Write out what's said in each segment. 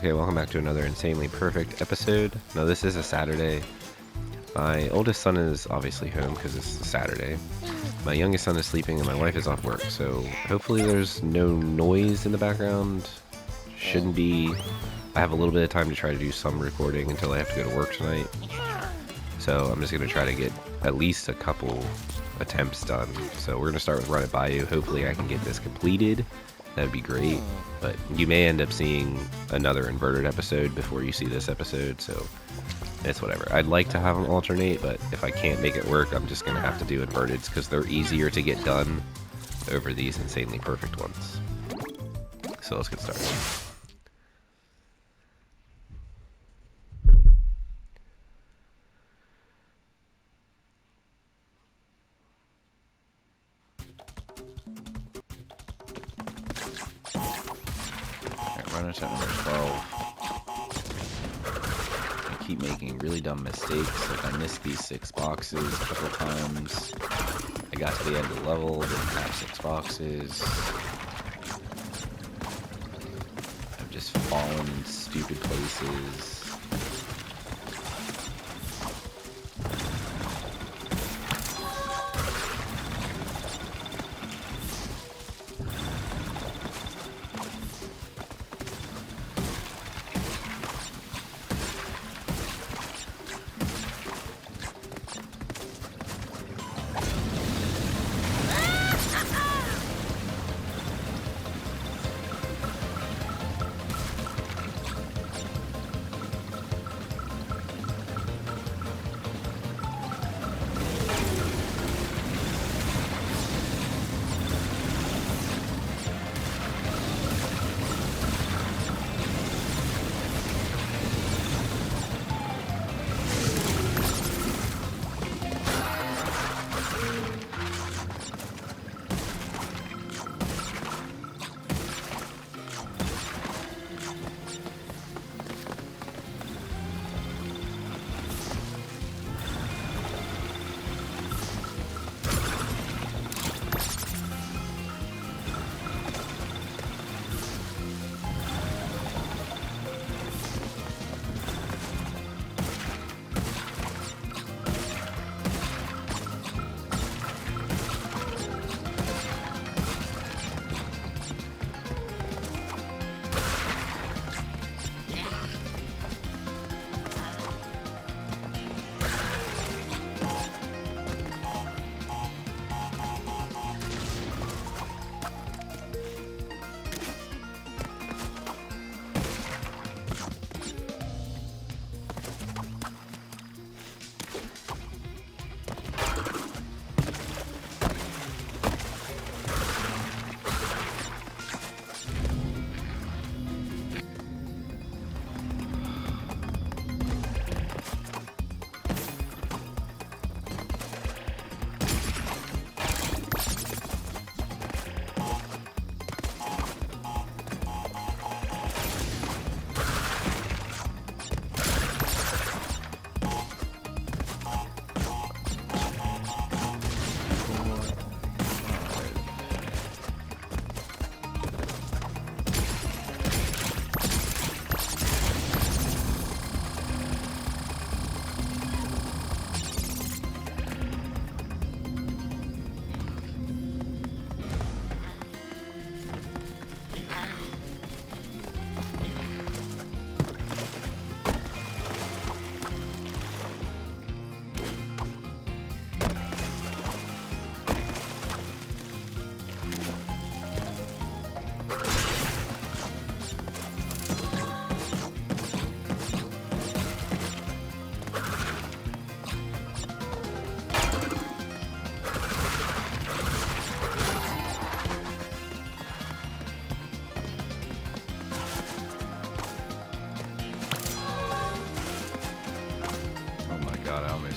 Okay, welcome back to another Insanely Perfect episode. Now, this is a Saturday. My oldest son is obviously home because it's a Saturday. My youngest son is sleeping and my wife is off work, so hopefully there's no noise in the background. Shouldn't be. I have a little bit of time to try to do some recording until I have to go to work tonight. So I'm just going to try to get at least a couple attempts done. So we're going to start with Run It Bayou. Hopefully I can get this completed. That'd be great. But you may end up seeing another inverted episode before you see this episode, so it's whatever. I'd like to have them alternate, but if I can't make it work, I'm just going to have to do inverteds because they're easier to get done over these Insanely Perfect ones. So let's get started. Run attempt number 12. I keep making really dumb mistakes. Like I missed these 6 boxes a couple times. I got to the end of the level, didn't have 6 boxes. I've just fallen in stupid places.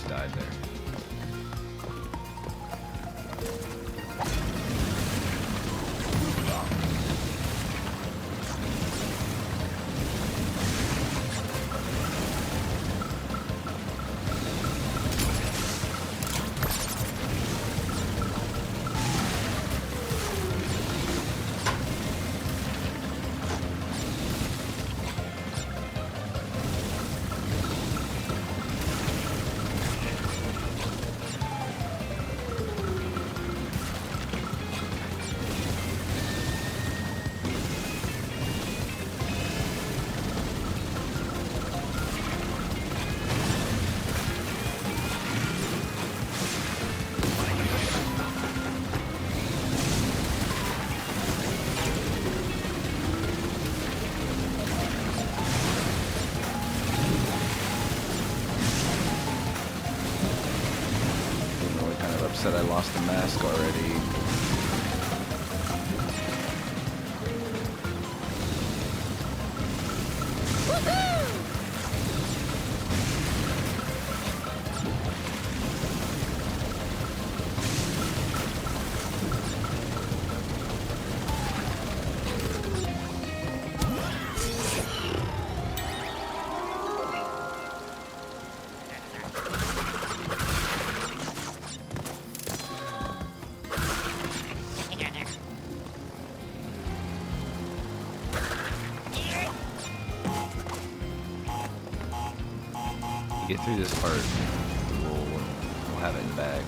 Died there. that I lost the mask already. Get through this part, we'll have it in the bag.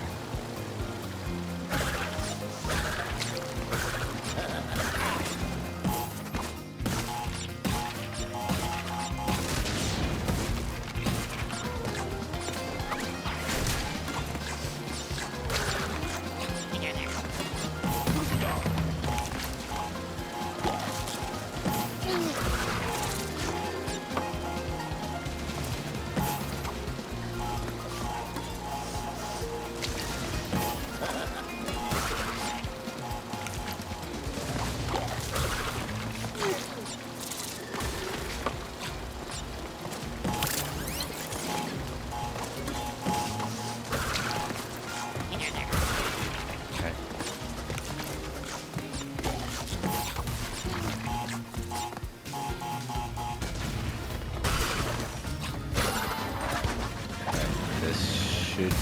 Should be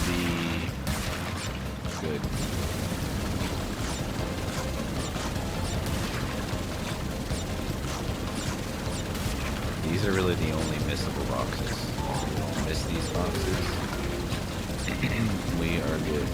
good. These are really the only missable boxes. If we miss these boxes, we are good.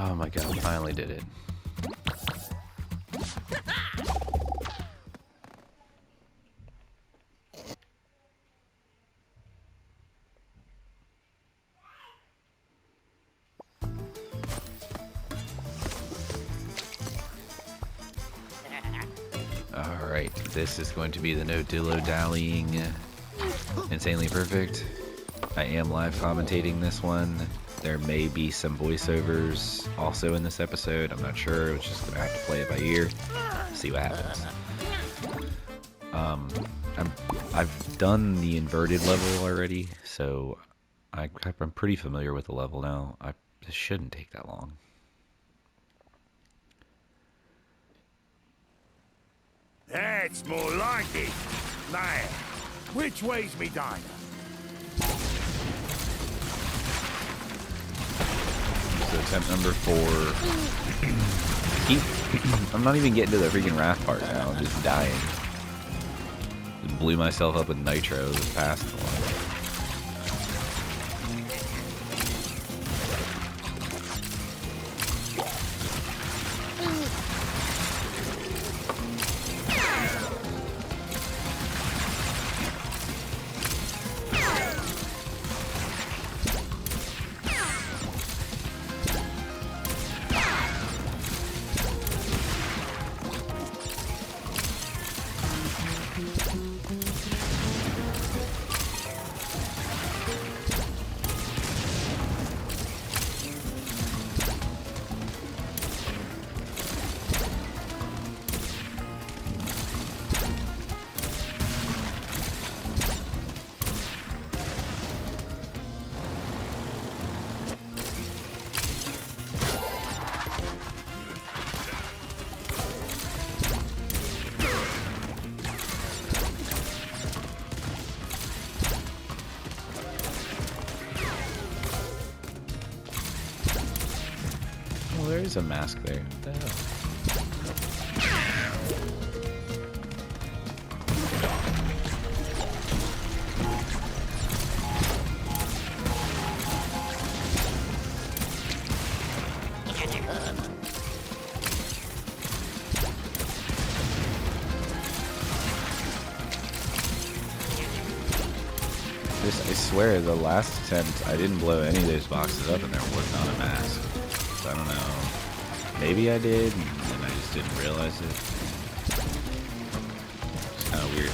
Oh my god, we finally did it. Alright, this is going to be the no Dillo Dallying Insanely Perfect. I am live commentating this one. There may be some voiceovers also in this episode. I'm not sure. We're just gonna have to play it by ear. See what happens. I've done the inverted level already, so I'm pretty familiar with the level now. This shouldn't take that long. That's more like it. Now, which way's me diner? So attempt number 4. I'm not even getting to the freaking raft part now. I'm just dying. Just blew myself up with nitro this past one. there is a mask there. What the hell? I swear, the last attempt, I didn't blow any of those boxes up and there was not a mask. So I don't know. Maybe I did, and I just didn't realize it. It's kind of weird.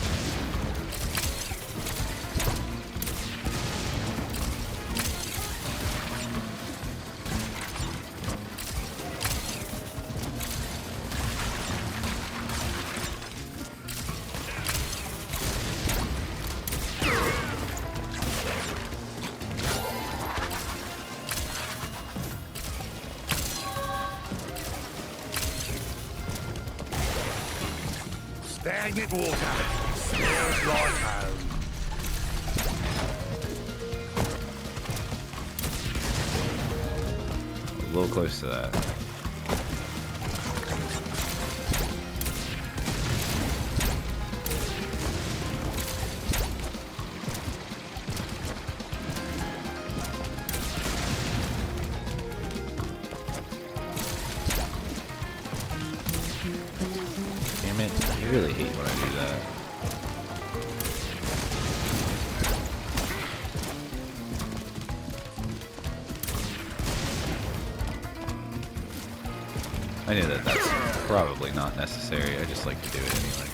Stagnant water. Smells like home. A little close to that. Damn it, I really hate when I do that. I knew that that's probably not necessary, I just like to do it anyway.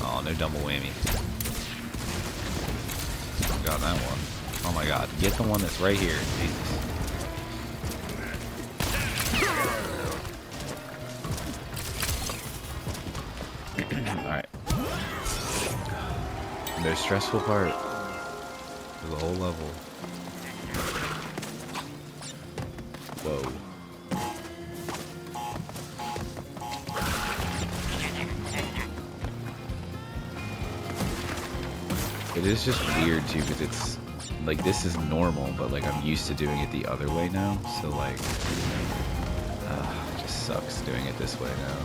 Oh, no double whammy. Got that one. Oh my god, get the one that's right here, Jesus. Alright. The most stressful part of the whole level. Whoa. It is just weird too, because it's like this is normal, but like I'm used to doing it the other way now, so like it just sucks doing it this way now.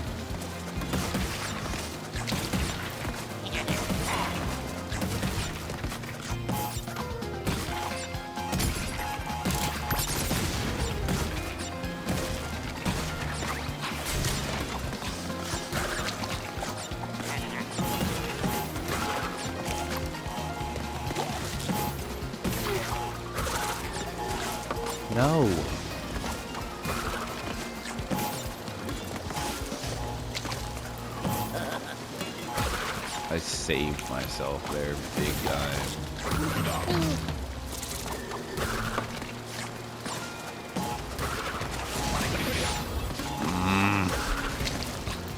No. I saved myself there, big guy.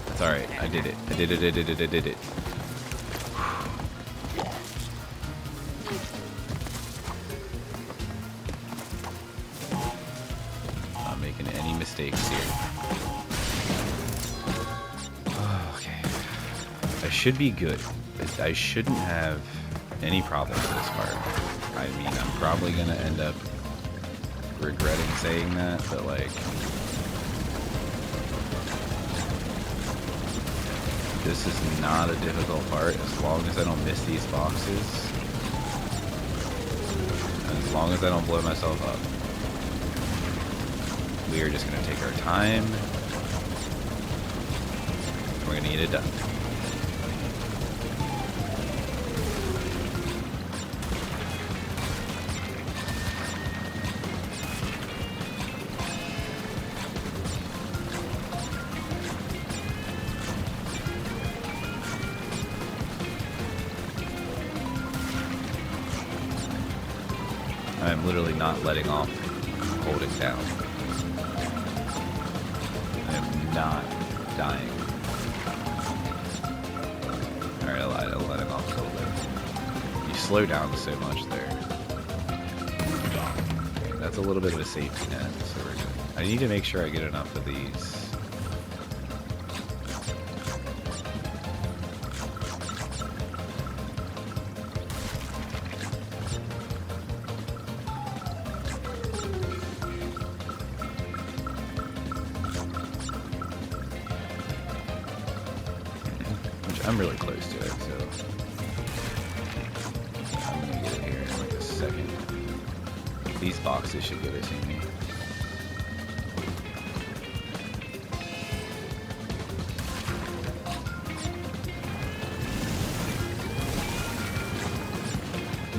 That's alright. I did it. I did it. Any mistakes here. Okay. I should be good. I shouldn't have any problems with this part. I mean, I'm probably gonna end up regretting saying that, but like... This is not a difficult part as long as I don't miss these boxes. And as long as I don't blow myself up. We are just going to take our time. We're going to get it done. I'm literally not letting off, holding down. Not dying. Alright, I lied. I'll let him off a little bit. You slow down so much there. That's a little bit of a safety net, so we're good. I need to make sure I get enough of these. I'm really close to it, so I'm gonna get it here in like a second. These boxes should give it to me.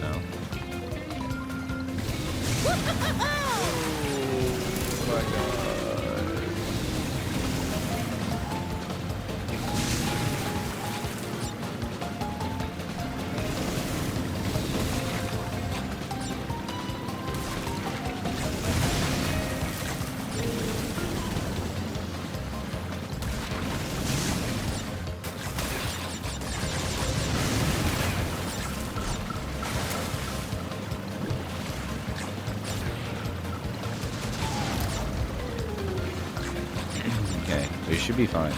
No. Oh my god. We should be fine.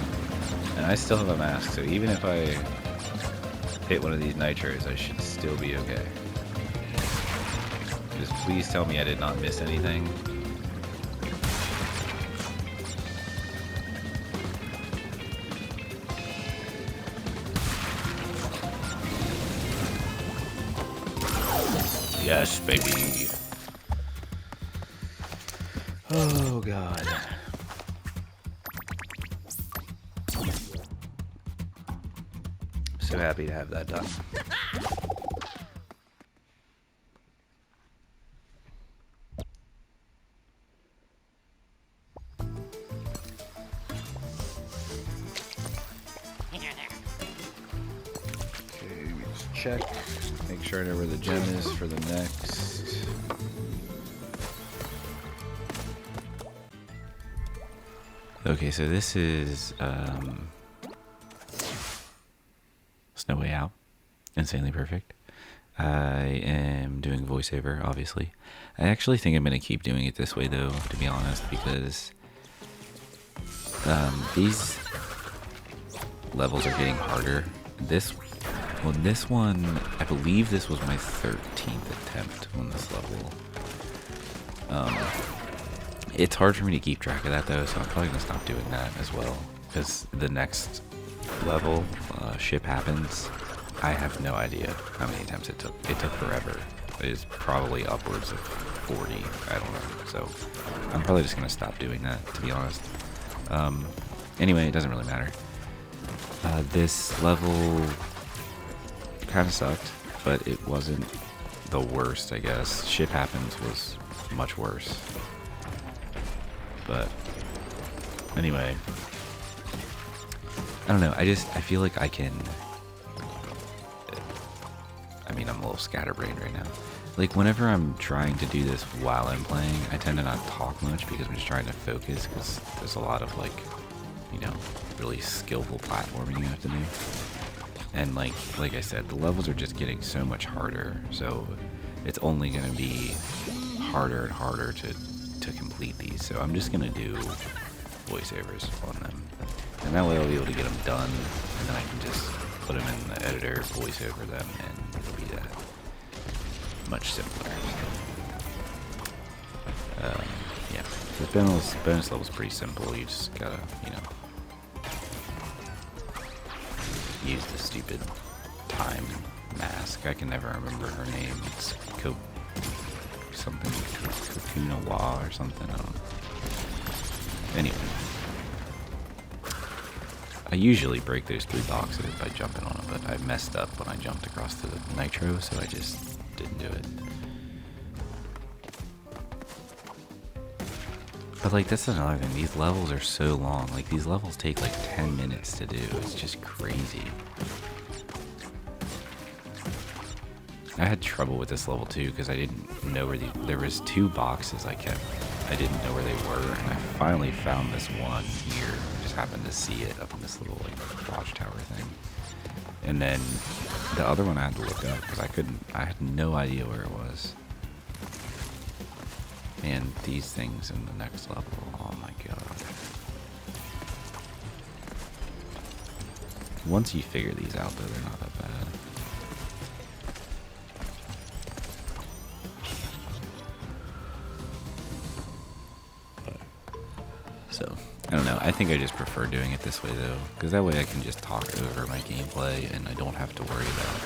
And I still have a mask, so even if I hit one of these nitros, I should still be okay. Just please tell me I did not miss anything. Yes, baby. Oh, God. So happy to have that done. Okay, we just check. Make sure I know where the gem is for the next. Okay, so this is No Way Out, Insanely Perfect. I am doing voiceover, obviously. I actually think I'm going to keep doing it this way, though, to be honest, because these levels are getting harder. This one, I believe this was my 13th attempt on this level. It's hard for me to keep track of that, though, so I'm probably going to stop doing that as well, because the next level, ship happens. I have no idea how many attempts it took. It took forever. It is probably upwards of 40. I don't know. So I'm probably just going to stop doing that, to be honest. Anyway, it doesn't really matter. This level kind of sucked, but it wasn't the worst, I guess. Ship happens was much worse. But anyway, I don't know. I feel like I can. I mean, I'm a little scatterbrained right now. Like, whenever I'm trying to do this while I'm playing, I tend to not talk much because I'm just trying to focus, because there's a lot of, like, you know, really skillful platforming you have to do. And, like I said, the levels are just getting so much harder, so it's only going to be harder and harder to complete these. So I'm just going to do voiceovers on them. And that way I'll be able to get them done, and then I can just put them in the editor, voice over them, and it'll be that much simpler. Yeah, the bonus level's pretty simple. You just gotta, you know, use the stupid time mask. I can never remember her name. It's something, Kakuna Wa or something. I don't know. Anyway. I usually break those 3 boxes by jumping on them, but I messed up when I jumped across the nitro, so I just didn't do it. But, like, that's another thing. These levels are so long. Like, these levels take, like, 10 minutes to do. It's just crazy. I had trouble with this level, too, because I didn't know where there was 2 boxes I didn't know where they were, and I finally found this one here. I just happened to see it up in this little, like, watchtower thing. And then the other one I had to look up because I had no idea where it was. And these things in the next level, oh my god. Once you figure these out, though, they're not that bad. So, I don't know. I think I just prefer doing it this way, though, because that way I can just talk over my gameplay, and I don't have to worry about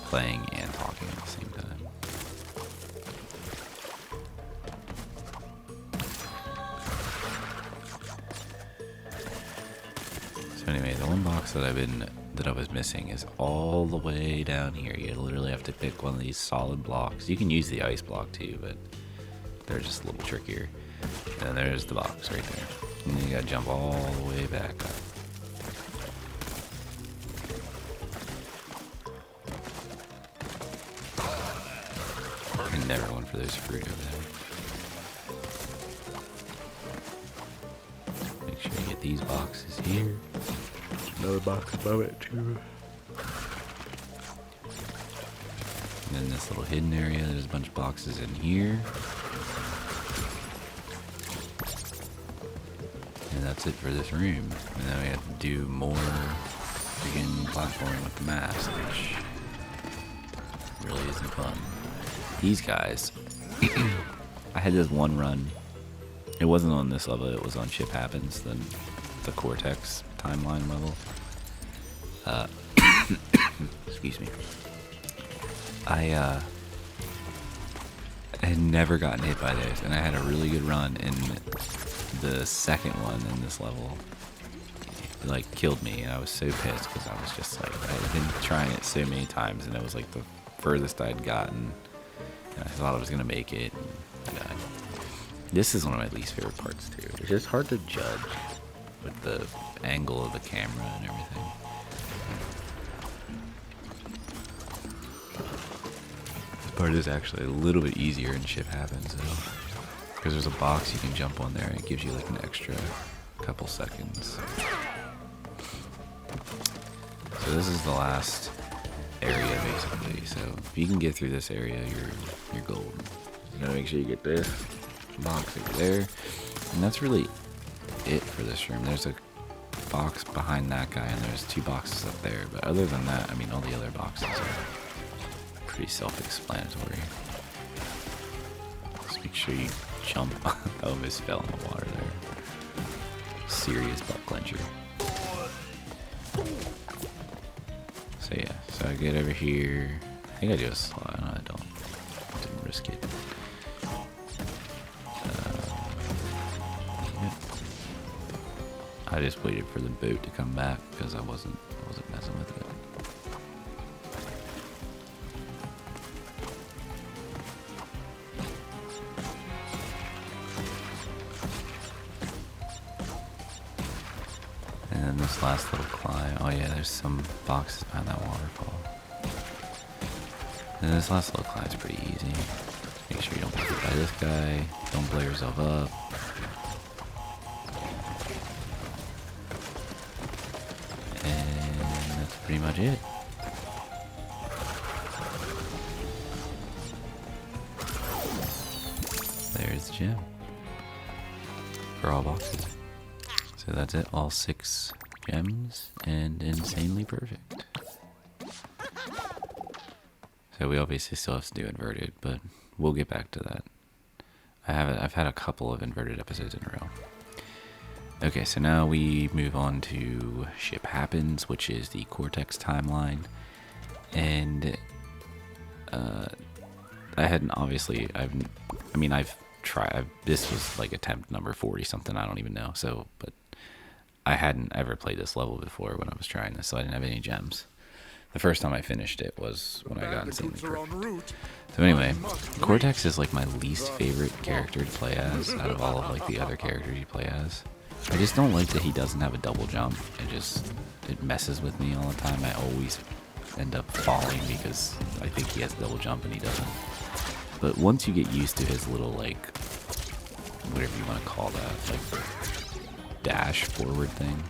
playing and talking at the same time. So anyway, the one box that I was missing is all the way down here. You literally have to pick one of these solid blocks. You can use the ice block too, but they're just a little trickier. And there's the box right there. And then you gotta jump all the way back up. I never went for those fruit over there. Make sure you get these boxes here. Another box above it too. And then this little hidden area, there's a bunch of boxes in here. And that's it for this room. And then we have to do more freaking platforming with the mask, which really isn't fun. These guys, I had this one run. It wasn't on this level, it was on Ship Happens, then the Cortex timeline level. Excuse me. I had never gotten hit by those, and I had a really good run in the second one in this level. It like killed me, and I was so pissed because I was just like, I had been trying it so many times, and it was like the furthest I'd gotten, and I thought I was gonna make it, and I died. This is one of my least favorite parts too. It's just hard to judge with the angle of the camera and everything. This part is actually a little bit easier in Ship Happens though, because there's a box you can jump on there and it gives you like an extra couple seconds. So this is the last area basically. So if you can get through this area, you're golden. You gotta make sure you get this box over there, and that's really it for this room. There's a box behind that guy, and there's two boxes up there. But other than that, I mean, all the other boxes are pretty self-explanatory. Just make sure you jump. I almost fell in the water there. Serious butt clencher. So yeah, so I get over here. I think I do a slide. No, I don't. I didn't risk it. I just waited for the boat to come back because I wasn't messing with it. And then this last little climb. Oh yeah, there's some boxes behind that waterfall. And this last little climb is pretty easy. Make sure you don't get hit by this guy. Don't blow yourself up. Pretty much it. There's the gem for all boxes. So that's it, all 6 gems and insanely perfect. So we obviously still have to do inverted, but we'll get back to that. I've had a couple of inverted episodes in a row. Okay, so now we move on to Ship Happens, which is the Cortex timeline. And I hadn't obviously, I've tried, this was like attempt number 40 something, I don't even know. So, but I hadn't ever played this level before when I was trying this, so I didn't have any gems. The first time I finished it was when I got N.Sanely Perfect. So anyway, Cortex is like my least favorite character to play as out of all of like the other characters you play as. I just don't like that he doesn't have a double jump. It messes with me all the time. I always end up falling because I think he has a double jump and he doesn't. But once you get used to his little, like, whatever you want to call that, like, dash forward thing,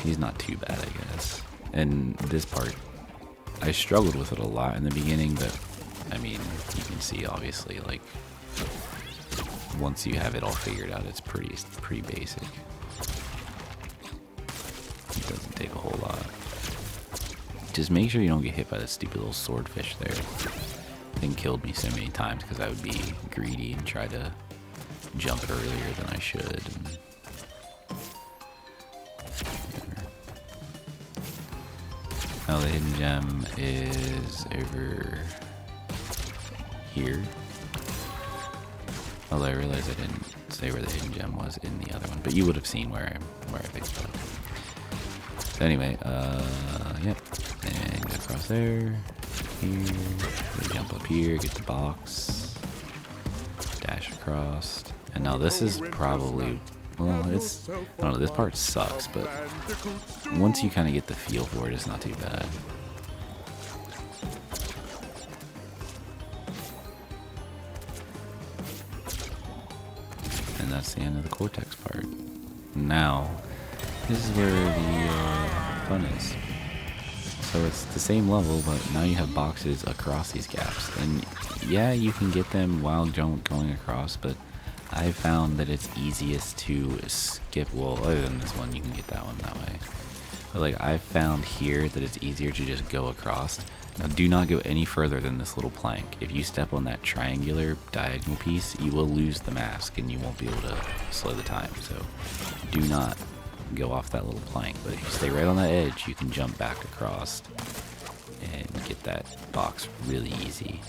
he's not too bad, I guess. And this part, I struggled with it a lot in the beginning, but, I mean, you can see, obviously, like, once you have it all figured out, it's pretty basic. It doesn't take a whole lot. Just make sure you don't get hit by that stupid little swordfish there. Thing killed me so many times because I would be greedy and try to jump it earlier than I should. Now the hidden gem is over here. Although I realized I didn't say where the hidden gem was in the other one, but you would have seen where I picked it up. So anyway, yep, and go across there, here, jump up here, get the box, dash across, and now this is probably, well, it's, I don't know, this part sucks, but once you kind of get the feel for it, it's not too bad. And that's the end of the cortex part. Now, this is where the fun is. So it's the same level, but now you have boxes across these gaps. And yeah, you can get them while going across, but I found that it's easiest to skip, well, other than this one, you can get that one that way. But like, I found here that it's easier to just go across. Now, do not go any further than this little plank. If you step on that triangular diagonal piece, you will lose the mask and you won't be able to slow the time. So do not go off that little plank. But if you stay right on that edge, you can jump back across and get that box really easy.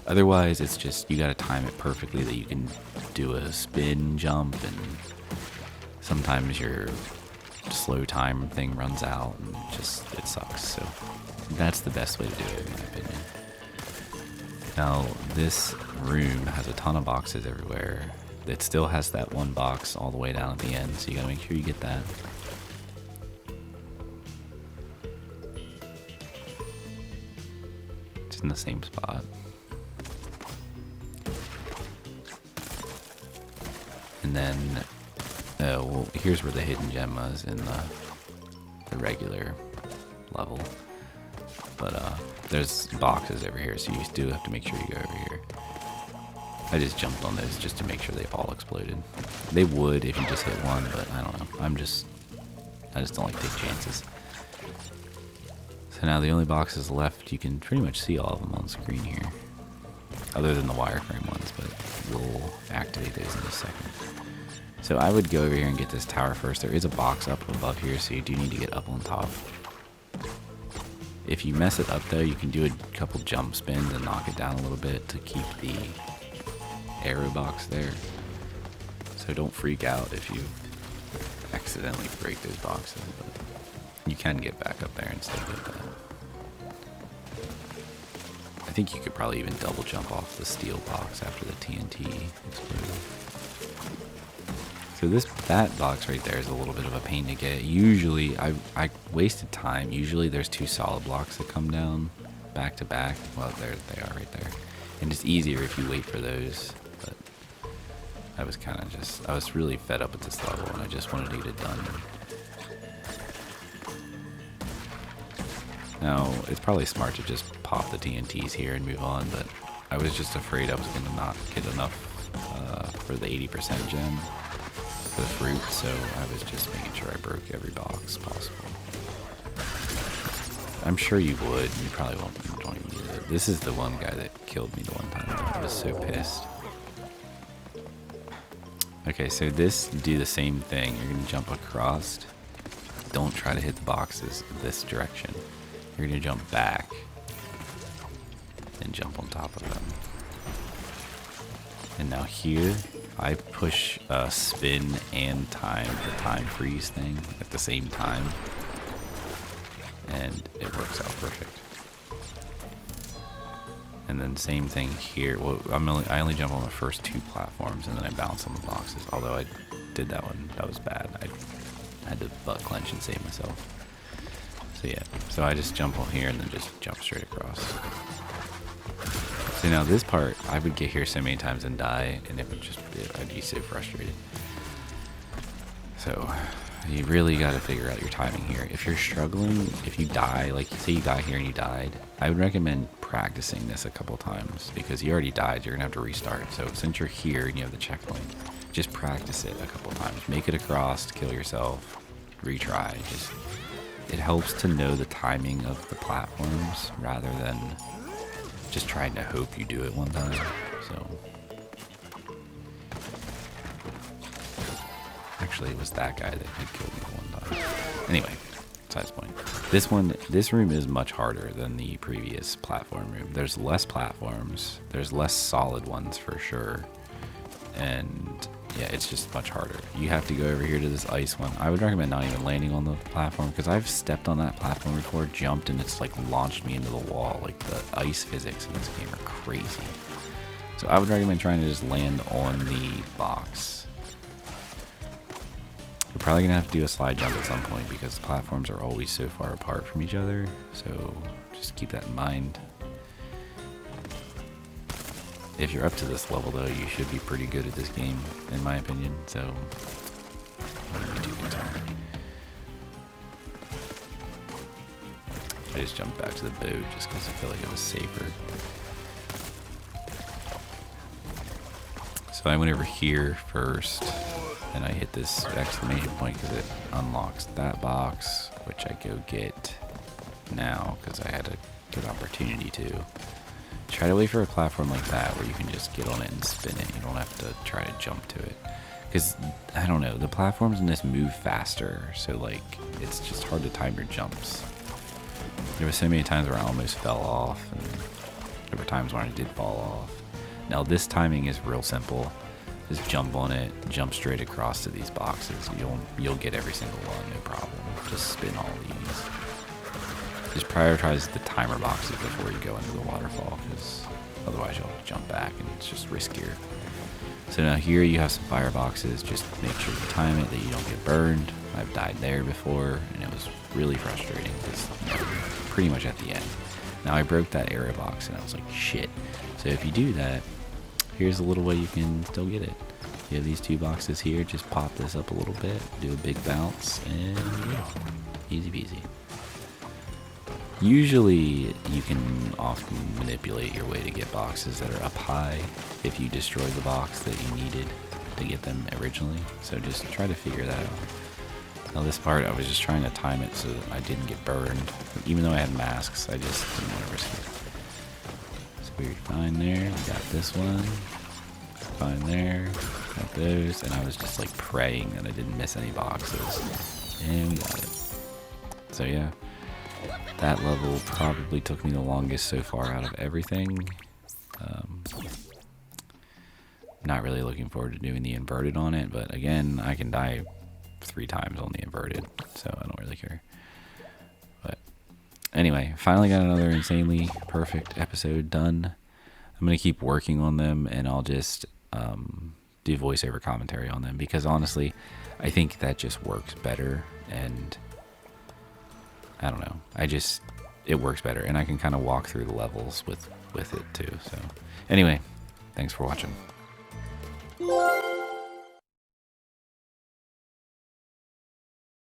Otherwise, it's just, you gotta time it perfectly that you can do a spin jump, and sometimes your slow time thing runs out and just, it sucks. So that's the best way to do it, in my opinion. Now, this room has a ton of boxes everywhere. It still has that one box all the way down at the end, so you gotta make sure you get that. It's in the same spot. And then, well, here's where the hidden gem was in the regular level. But there's boxes over here, so you do have to make sure you go over here. I just jumped on those just to make sure they all exploded. They would if you just hit one, but I don't know. I just don't like to take chances. So now the only boxes left, you can pretty much see all of them on screen here. Other than the wireframe ones, but we'll activate those in a second. So I would go over here and get this tower first. There is a box up above here, so you do need to get up on top. If you mess it up though, you can do a couple jump spins and knock it down a little bit to keep the arrow box there. So don't freak out if you accidentally break those boxes, but you can get back up there and still get that. I think you could probably even double jump off the steel box after the TNT exploded. So that box right there is a little bit of a pain to get. Usually, I wasted time. Usually there's two solid blocks that come down back to back. Well, there they are right there. And it's easier if you wait for those. But I was kind of just, I was really fed up at this level and I just wanted to get it done. Now, it's probably smart to just pop the TNTs here and move on, but I was just afraid I was going to not get enough for the 80% gem. For the fruit, so I was just making sure I broke every box possible. I'm sure you would. You probably don't even use it. This is the one guy that killed me the one time. I was so pissed. Okay, so do the same thing. You're gonna jump across. Don't try to hit the boxes this direction. You're gonna jump back and jump on top of them. And now here, I push spin and time, the time freeze thing at the same time, and it works out perfect. And then same thing here. Well, I only jump on the first two platforms, and then I bounce on the boxes. Although I did that one, that was bad. I had to butt clench and save myself. So yeah, so I just jump on here and then just jump straight across. So now this part, I would get here so many times and die, and I'd be so frustrated. So you really got to figure out your timing here. If you're struggling, if you die, like say you die here and you died, I would recommend practicing this a couple times because you already died. You're gonna have to restart. So since you're here and you have the checkpoint, just practice it a couple times. Make it across, kill yourself, retry. It helps to know the timing of the platforms rather than just trying to hope you do it one time. So actually, it was that guy that had killed me one time. Anyway, besides the point. This room is much harder than the previous platform room. There's less platforms. There's less solid ones for sure. And yeah, it's just much harder. You have to go over here to this ice one. I would recommend not even landing on the platform because I've stepped on that platform before, jumped, and it's like launched me into the wall. Like the ice physics in this game are crazy. So I would recommend trying to just land on the box. You're probably gonna have to do a slide jump at some point because the platforms are always so far apart from each other. So just keep that in mind. If you're up to this level though, you should be pretty good at this game, in my opinion, so wouldn't be too concerned. I just jumped back to the boat just because I feel like it was safer. So I went over here first, and I hit this exclamation point because it unlocks that box, which I go get now because I had a good opportunity to. Try to wait for a platform like that where you can just get on it and spin it. You don't have to try to jump to it. Because, I don't know, the platforms in this move faster. So, like, it's just hard to time your jumps. There were so many times where I almost fell off. And there were times when I did fall off. Now, this timing is real simple. Just jump on it, jump straight across to these boxes. You'll get every single one, no problem. Just spin all these. Just prioritize the timer boxes before you go into the waterfall, because otherwise you'll have to jump back and it's just riskier. So now here you have some fire boxes. Just make sure you time it that you don't get burned. I've died there before and it was really frustrating because pretty much at the end. Now I broke that arrow box and I was like, shit. So if you do that, here's a little way you can still get it. You have these two boxes here. Just pop this up a little bit, do a big bounce, and yeah, easy peasy. Usually you can often manipulate your way to get boxes that are up high if you destroy the box that you needed to get them originally. So just try to figure that out. Now this part I was just trying to time it so that I didn't get burned. Even though I had masks, I just didn't want to risk it. So we're fine there. We got this one. Fine there. Got those. And I was just like praying that I didn't miss any boxes. And we got it. So yeah. That level probably took me the longest so far out of everything. Not really looking forward to doing the inverted on it, but again, I can die 3 times on the inverted, so I don't really care. But anyway, finally got another Insanely Perfect episode done. I'm going to keep working on them, and I'll just do voiceover commentary on them, because honestly, I think that just works better, and I don't know. It works better, and I can kind of walk through the levels with it too. So anyway, thanks for watching.